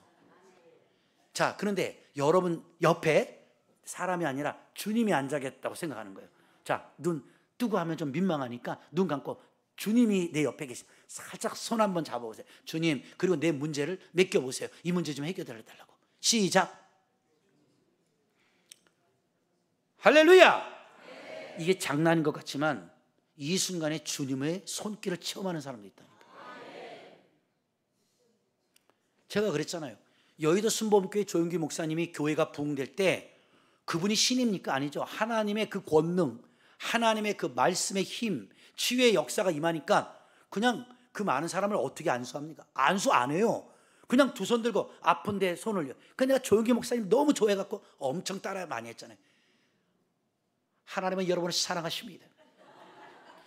자, 그런데 여러분 옆에 사람이 아니라 주님이 앉아 계셨다고 생각하는 거예요. 자, 눈 뜨고 하면 좀 민망하니까 눈 감고 주님이 내 옆에 계신, 살짝 손 한번 잡아보세요. 주님, 그리고 내 문제를 맡겨보세요. 이 문제 좀 해결해 달라고. 시작. 할렐루야. 이게 장난인 것 같지만 이 순간에 주님의 손길을 체험하는 사람도 있다니까. 제가 그랬잖아요. 여의도 순복음교회 조용기 목사님이 교회가 부흥될 때 그분이 신입니까? 아니죠. 하나님의 그 권능, 하나님의 그 말씀의 힘, 치유의 역사가 임하니까 그냥 그 많은 사람을 어떻게 안수합니까? 안수 안 해요. 그냥 두 손 들고 아픈데 손 올려. 그러니까 내가 조용기 목사님 너무 좋아해갖고 엄청 따라 많이 했잖아요. 하나님은 여러분을 사랑하십니다.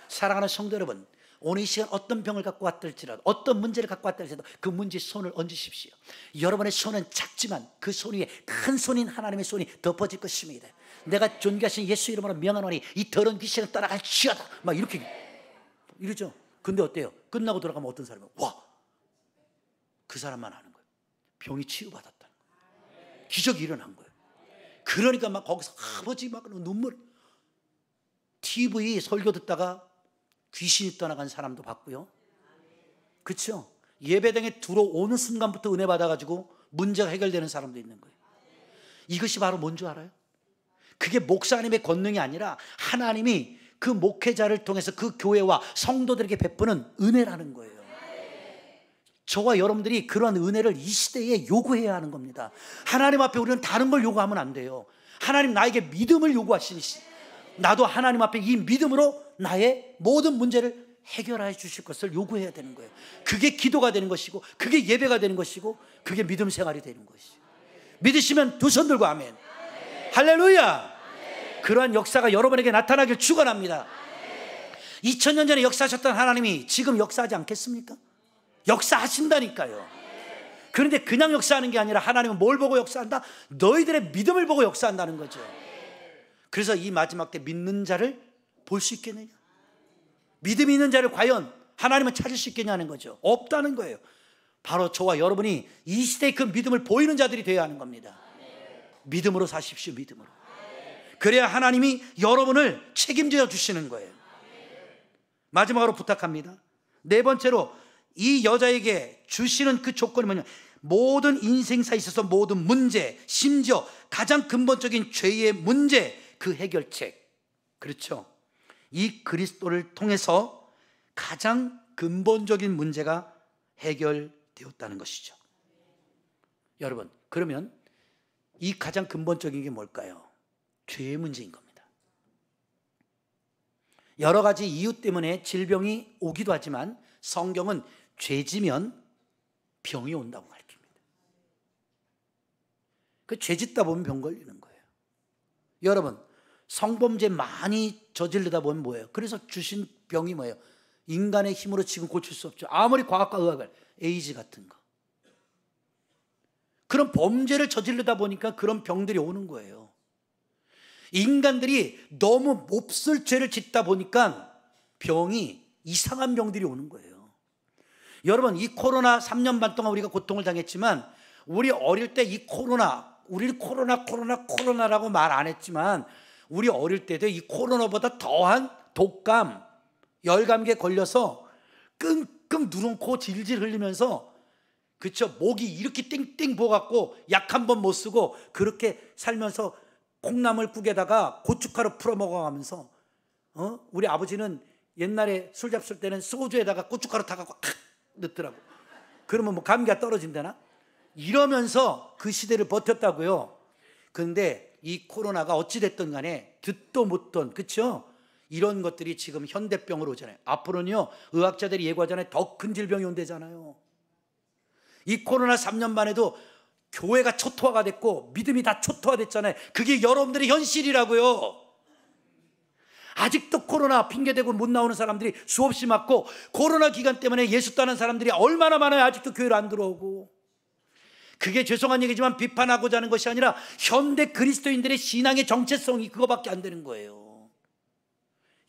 사랑하는 성도 여러분, 오늘 이 시간 어떤 병을 갖고 왔을지라도, 어떤 문제를 갖고 왔을지라도 그 문제에 손을 얹으십시오. 여러분의 손은 작지만 그 손 위에 큰 손인 하나님의 손이 덮어질 것입니다. 내가 존귀하신 예수 이름으로 명하노니 이 더러운 귀신을 따라갈지어다, 막 이렇게 이러죠. 근데 어때요? 끝나고 돌아가면 어떤 사람이 와, 그 사람만 아는 거예요. 병이 치유받았다는 거예요. 기적이 일어난 거예요. 그러니까 막 거기서 아버지 막 눈물, TV 설교 듣다가 귀신이 떠나간 사람도 봤고요. 그렇죠? 예배당에 들어오는 순간부터 은혜 받아가지고 문제가 해결되는 사람도 있는 거예요. 이것이 바로 뭔 줄 알아요? 그게 목사님의 권능이 아니라 하나님이 그 목회자를 통해서 그 교회와 성도들에게 베푸는 은혜라는 거예요. 저와 여러분들이 그런 은혜를 이 시대에 요구해야 하는 겁니다. 하나님 앞에 우리는 다른 걸 요구하면 안 돼요. 하나님 나에게 믿음을 요구하시니 나도 하나님 앞에 이 믿음으로 나의 모든 문제를 해결해 주실 것을 요구해야 되는 거예요. 그게 기도가 되는 것이고, 그게 예배가 되는 것이고, 그게 믿음 생활이 되는 것이죠. 믿으시면 두 손 들고 아멘. 할렐루야. 그러한 역사가 여러분에게 나타나길 축원합니다. 2000년 전에 역사하셨던 하나님이 지금 역사하지 않겠습니까? 역사하신다니까요. 그런데 그냥 역사하는 게 아니라 하나님은 뭘 보고 역사한다? 너희들의 믿음을 보고 역사한다는 거죠. 그래서 이 마지막 때 믿는 자를 볼 수 있겠느냐? 믿음이 있는 자를 과연 하나님은 찾을 수 있겠냐는 거죠. 없다는 거예요. 바로 저와 여러분이 이 시대의 그 믿음을 보이는 자들이 되어야 하는 겁니다. 믿음으로 사십시오. 믿음으로. 그래야 하나님이 여러분을 책임져 주시는 거예요. 마지막으로 부탁합니다. 네 번째로 이 여자에게 주시는 그 조건이 뭐냐? 모든 인생사에 있어서 모든 문제, 심지어 가장 근본적인 죄의 문제, 그 해결책. 그렇죠. 이 그리스도를 통해서 가장 근본적인 문제가 해결되었다는 것이죠. 여러분, 그러면 이 가장 근본적인 게 뭘까요? 죄의 문제인 겁니다. 여러 가지 이유 때문에 질병이 오기도 하지만 성경은 죄지면 병이 온다고 가르칩니다. 그 죄짓다 보면 병 걸리는 거예요. 여러분, 성범죄 많이 저지르다 보면 뭐예요? 그래서 주신 병이 뭐예요? 인간의 힘으로 지금 고칠 수 없죠. 아무리 과학과 의학을, 에이즈 같은 거. 그런 범죄를 저지르다 보니까 그런 병들이 오는 거예요. 인간들이 너무 몹쓸 죄를 짓다 보니까 병이, 이상한 병들이 오는 거예요. 여러분, 이 코로나 3년 반 동안 우리가 고통을 당했지만 우리 어릴 때 이 우리는 코로나라고 말 안 했지만 우리 어릴 때도 이 코로나보다 더한 독감, 열감기에 걸려서 끙끙 누른 코 질질 흘리면서, 그렇죠, 목이 이렇게 땡땡 부어갖고 약 한 번 못 쓰고 그렇게 살면서 콩나물국에다가 고춧가루 풀어 먹어가면서, 우리 아버지는 옛날에 술 잡술 때는 소주에다가 고춧가루 타갖고 넣더라고. 그러면 뭐 감기가 떨어진다나? 이러면서 그 시대를 버텼다고요. 그런데 이 코로나가 어찌됐든 간에 듣도 못던, 그렇죠? 이런 것들이 지금 현대병으로 오잖아요. 앞으로는요, 의학자들이 예고하잖아요. 더 큰 질병이 온대잖아요. 이 코로나 3년 반에도 교회가 초토화가 됐고 믿음이 다 초토화됐잖아요. 그게 여러분들의 현실이라고요. 아직도 코로나 핑계대고 못 나오는 사람들이 수없이 많고, 코로나 기간 때문에 예수 떠난 사람들이 얼마나 많아요. 아직도 교회를 안 들어오고. 그게 죄송한 얘기지만 비판하고자 하는 것이 아니라 현대 그리스도인들의 신앙의 정체성이 그거밖에 안 되는 거예요.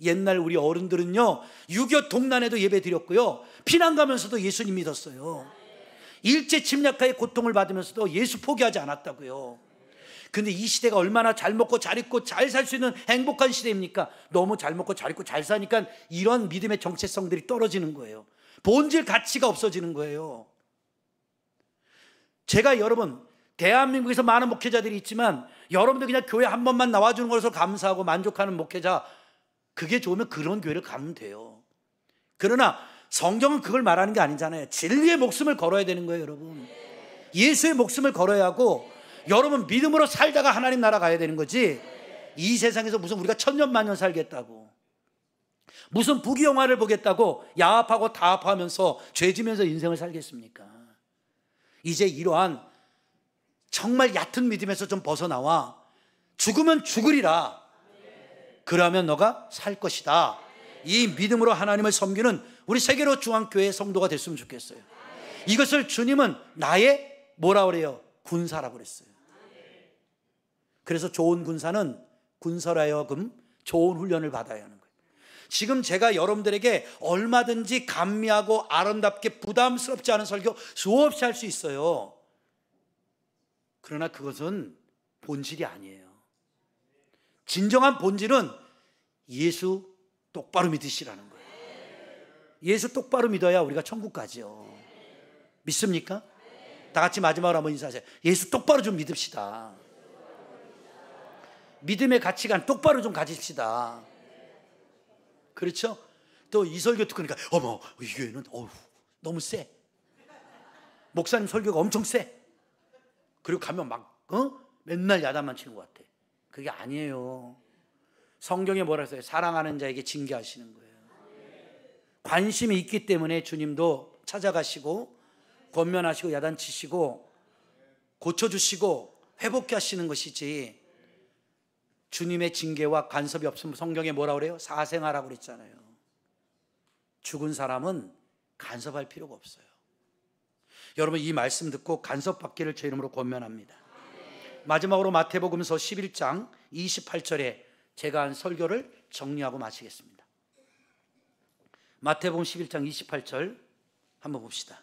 옛날 우리 어른들은요, 6.25 동란에도 예배 드렸고요, 피난 가면서도 예수님 믿었어요. 일제 침략하에 고통을 받으면서도 예수 포기하지 않았다고요. 근데 이 시대가 얼마나 잘 먹고 잘 입고 잘 살 수 있는 행복한 시대입니까? 너무 잘 먹고 잘 입고 잘 사니까 이런 믿음의 정체성들이 떨어지는 거예요. 본질 가치가 없어지는 거예요. 제가 여러분, 대한민국에서 많은 목회자들이 있지만 여러분들 그냥 교회 한 번만 나와주는 것으로 감사하고 만족하는 목회자, 그게 좋으면 그런 교회를 가면 돼요. 그러나 성경은 그걸 말하는 게 아니잖아요. 진리의 목숨을 걸어야 되는 거예요, 여러분. 예수의 목숨을 걸어야 하고, 여러분 믿음으로 살다가 하나님 나라 가야 되는 거지. 이 세상에서 무슨 우리가 천년만년 살겠다고, 무슨 부귀영화를 보겠다고 야합하고 타합하면서 죄지면서 인생을 살겠습니까? 이제 이러한 정말 얕은 믿음에서 좀 벗어나와 죽으면 죽으리라, 그러면 너가 살 것이다, 이 믿음으로 하나님을 섬기는 우리 세계로 중앙교회의 성도가 됐으면 좋겠어요. 이것을 주님은 나의 뭐라 그래요? 군사라고 그랬어요. 그래서 좋은 군사는 군사로 하여금 좋은 훈련을 받아야 하는 거예요. 지금 제가 여러분들에게 얼마든지 감미하고 아름답게 부담스럽지 않은 설교 수없이 할 수 있어요. 그러나 그것은 본질이 아니에요. 진정한 본질은 예수 똑바로 믿으시라는 거예요. 예수 똑바로 믿어야 우리가 천국 가죠. 믿습니까? 다 같이 마지막으로 한번 인사하세요. 예수 똑바로 좀 믿읍시다. 믿음의 가치관 똑바로 좀 가집시다. 그렇죠? 또 이 설교 듣고 그러니까 어머, 이 교회는 너무 세. 목사님 설교가 엄청 세. 그리고 가면 막 맨날 야단만 치는 것 같아. 그게 아니에요. 성경에 뭐라 했어요? 사랑하는 자에게 징계하시는 거예요. 관심이 있기 때문에 주님도 찾아가시고 권면하시고 야단치시고 고쳐주시고 회복케 하시는 것이지, 주님의 징계와 간섭이 없으면 성경에 뭐라고 그래요? 사생하라고 그랬잖아요. 죽은 사람은 간섭할 필요가 없어요. 여러분, 이 말씀 듣고 간섭받기를 제 이름으로 권면합니다. 마지막으로 마태복음서 11장 28절에 제가 한 설교를 정리하고 마치겠습니다. 마태복음 11장 28절 한번 봅시다.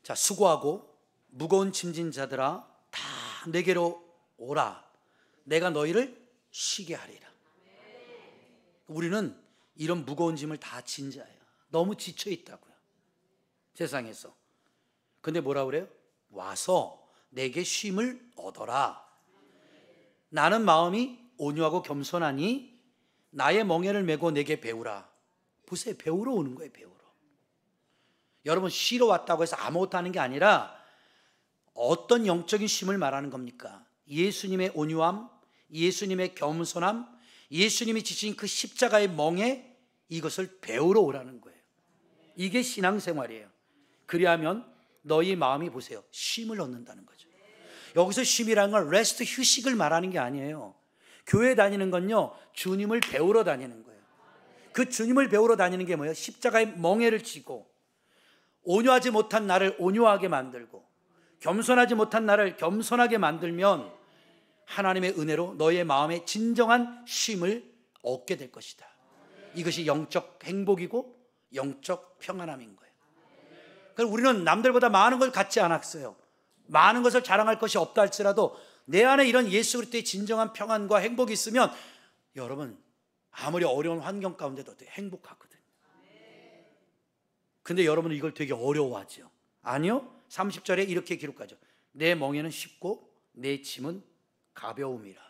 자, 수고하고 무거운 짐진 자들아 다 내게로 오라. 내가 너희를 쉬게 하리라. 우리는 이런 무거운 짐을 다 진 자예요. 너무 지쳐 있다고요, 세상에서. 근데 뭐라 그래요? 와서 내게 쉼을 얻어라. 나는 마음이 온유하고 겸손하니 나의 멍에를 메고 내게 배우라. 보세요, 배우러 오는 거예요, 배우러. 여러분, 쉬러 왔다고 해서 아무것도 하는 게 아니라 어떤 영적인 쉼을 말하는 겁니까? 예수님의 온유함, 예수님의 겸손함, 예수님이 지신 그 십자가의 멍에 이것을 배우러 오라는 거예요. 이게 신앙생활이에요. 그리하면 너희 마음이 보세요, 쉼을 얻는다는 거죠. 여기서 쉼이라는 건 레스트, 휴식을 말하는 게 아니에요. 교회 다니는 건요, 주님을 배우러 다니는 거예요. 그 주님을 배우러 다니는 게 뭐예요? 십자가의 멍에를 지고 온유하지 못한 나를 온유하게 만들고 겸손하지 못한 나를 겸손하게 만들면 하나님의 은혜로 너의 마음에 진정한 쉼을 얻게 될 것이다. 이것이 영적 행복이고 영적 평안함인 거예요. 그래서 우리는 남들보다 많은 걸 갖지 않았어요. 많은 것을 자랑할 것이 없다 할지라도 내 안에 이런 예수 그리스도의 진정한 평안과 행복이 있으면 여러분, 아무리 어려운 환경 가운데도 행복하거든요. 근데 여러분은 이걸 되게 어려워하죠. 아니요, 30절에 이렇게 기록하죠. 내 멍에는 쉽고 내 짐은 가벼움이라.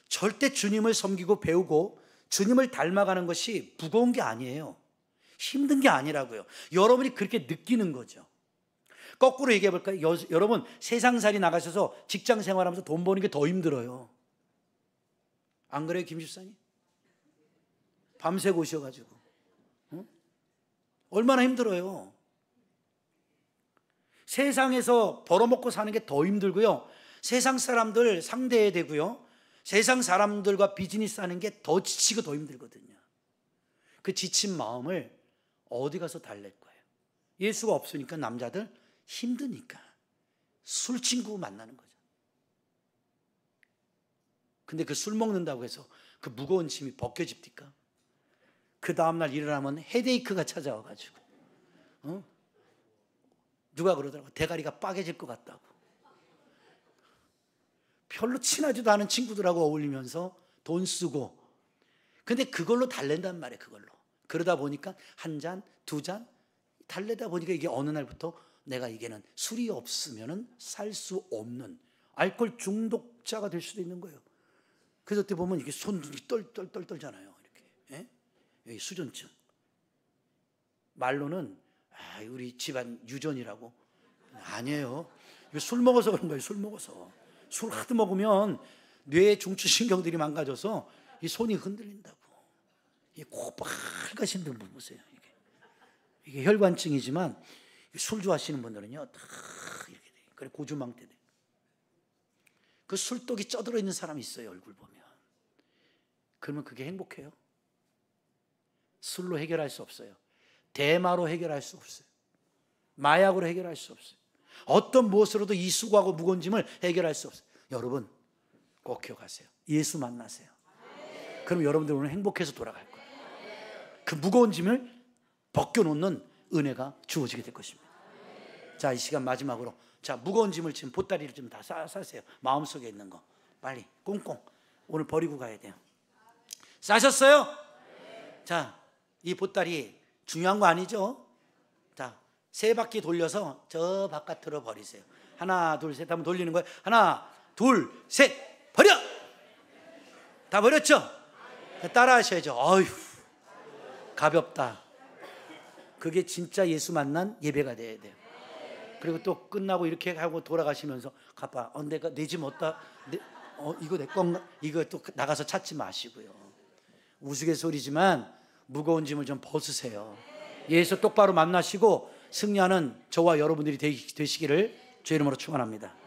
절대 주님을 섬기고 배우고 주님을 닮아가는 것이 무거운 게 아니에요. 힘든 게 아니라고요. 여러분이 그렇게 느끼는 거죠. 거꾸로 얘기해 볼까요? 여러분, 세상살이 나가셔서 직장 생활하면서 돈 버는 게 더 힘들어요. 안 그래요, 김 집사님? 밤새 오셔가지고 얼마나 힘들어요. 세상에서 벌어먹고 사는 게 더 힘들고요, 세상 사람들 상대해야 되고요, 세상 사람들과 비즈니스 하는 게 더 지치고 더 힘들거든요. 그 지친 마음을 어디 가서 달랠 거예요? 예수가 없으니까 남자들 힘드니까 술 친구 만나는 거죠. 근데 그 술 먹는다고 해서 그 무거운 짐이 벗겨집니까? 그 다음날 일어나면 헤데이크가 찾아와가지고 누가 그러더라고, 대가리가 빠개질 것 같다고. 별로 친하지도 않은 친구들하고 어울리면서 돈 쓰고, 근데 그걸로 달랜단 말이에요. 그걸로. 그러다 보니까 한 잔, 두 잔 달래다 보니까 이게 어느 날부터 내가 이게는 술이 없으면은 살 수 없는 알코올 중독자가 될 수도 있는 거예요. 그래서 어떻게 보면 이게 손이 떨떨 떨잖아요. 이렇게. 예? 여기 수전증. 말로는 우리 집안 유전이라고. 아니에요. 술 먹어서 그런 거예요. 술 먹어서. 술 하도 먹으면 뇌의 중추신경들이 망가져서 이 손이 흔들린다고. 이 코 빨가신 분 보세요. 이게 혈관증이지만 술 좋아하시는 분들은요, 다 이렇게 돼. 그래, 고주망태 돼. 그 술독이 쪄들어 있는 사람이 있어요, 얼굴 보면. 그러면 그게 행복해요? 술로 해결할 수 없어요. 대마로 해결할 수 없어요. 마약으로 해결할 수 없어요. 어떤 무엇으로도 이 수고하고 무거운 짐을 해결할 수 없어요. 여러분, 꼭 기억하세요. 예수 만나세요. 그럼 여러분들 오늘 행복해서 돌아갈 거예요. 그 무거운 짐을 벗겨놓는 은혜가 주어지게 될 것입니다. 자, 이 시간 마지막으로, 자, 무거운 짐을 지금 보따리를 좀 다 싸세요. 마음속에 있는 거 빨리 꽁꽁 오늘 버리고 가야 돼요. 싸셨어요? 자, 이 보따리 중요한 거 아니죠? 자, 세 바퀴 돌려서 저 바깥으로 버리세요. 하나, 둘, 셋 하면 돌리는 거예요. 하나, 둘, 셋, 버려! 다 버렸죠? 따라 하셔야죠. 어휴, 가볍다. 그게 진짜 예수 만난 예배가 돼야 돼요. 그리고 또 끝나고 이렇게 하고 돌아가시면서 가봐, 내가 내 짐 어디다, 이거 내 건가? 이거 또 나가서 찾지 마시고요. 우스갯소리지만 무거운 짐을 좀 벗으세요. 예수 똑바로 만나시고 승리하는 저와 여러분들이 되시기를 주의 이름으로 축원합니다.